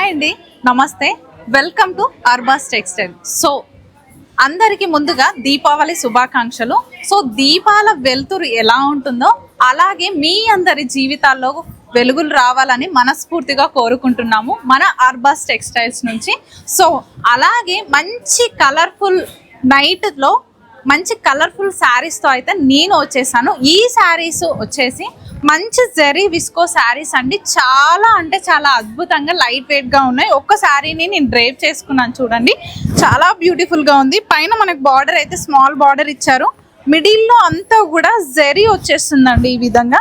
Hi అండి, నమస్తే, welcome to Arbaz textile. So అందరికీ ముందుగా దీపావళి శుభాకాంక్షలు. సో దీపాల వెలుతురు ఎలా ఉంటుందో అలాగే మీ అందరి జీవితాల్లో వెలుగులు రావాలని మనస్ఫూర్తిగా కోరుకుంటున్నాము మన అర్బాస్ టెక్స్టైల్స్ నుంచి. సో అలాగే మంచి కలర్ఫుల్ నైట్లో మంచి కలర్ఫుల్ శారీస్తో అయితే నేను వచ్చేసాను. ఈ శారీస్ వచ్చేసి మంచి జరీ విస్కో శారీస్ అండి. చాలా అంటే చాలా అద్భుతంగా లైట్ వెయిట్గా ఉన్నాయి. ఒక్క శారీని నేను డ్రైప్ చేసుకున్నాను చూడండి, చాలా బ్యూటిఫుల్గా ఉంది. పైన మనకు బార్డర్ అయితే స్మాల్ బార్డర్ ఇచ్చారు, మిడిల్లో అంతా కూడా జరీ వచ్చేస్తుందండి. ఈ విధంగా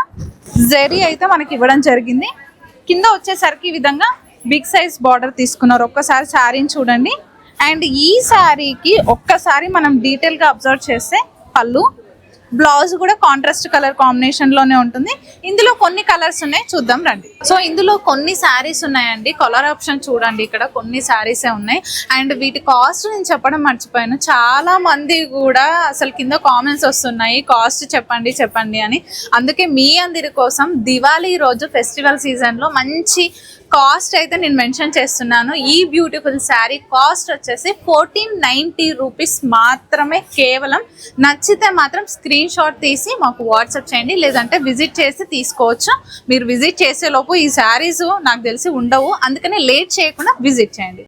జరీ అయితే మనకి ఇవ్వడం జరిగింది. కింద వచ్చేసరికి ఈ విధంగా బిగ్ సైజ్ బార్డర్ తీసుకున్నారు. ఒక్కసారి శారీని చూడండి. అండ్ ఈ శారీకి ఒక్కసారి మనం డీటెయిల్గా అబ్జర్వ్ చేస్తే పళ్ళు, బ్లౌజ్ కూడా కాంట్రాస్ట్ కలర్ కాంబినేషన్లోనే ఉంటుంది. ఇందులో కొన్ని కలర్స్ ఉన్నాయి, చూద్దాం రండి. సో ఇందులో కొన్ని శారీస్ ఉన్నాయండి. కలర్ ఆప్షన్ చూడండి, ఇక్కడ కొన్ని శారీసే ఉన్నాయి. అండ్ వీటి కాస్ట్ నేను చెప్పడం మర్చిపోయాను. చాలా మంది కూడా అసలు కింద కామెంట్స్ వస్తున్నాయి కాస్ట్ చెప్పండి చెప్పండి అని. అందుకే మీ అందరి కోసం దివాళీ రోజు ఫెస్టివల్ సీజన్లో మంచి కాస్ట్ అయితే నేను మెన్షన్ చేస్తున్నాను. ఈ బ్యూటిఫుల్ శారీ కాస్ట్ వచ్చేసి 1490 రూపీస్ మాత్రమే కేవలం. నచ్చితే మాత్రం స్క్రీన్ షాట్ తీసి మాకు వాట్సాప్ చేయండి, లేదంటే విజిట్ చేసి తీసుకోవచ్చు. మీరు విజిట్ చేసే లోపు ఈ శారీస్ నాకు తెలిసి ఉండవు, అందుకనే లేట్ చేయకుండా విజిట్ చేయండి.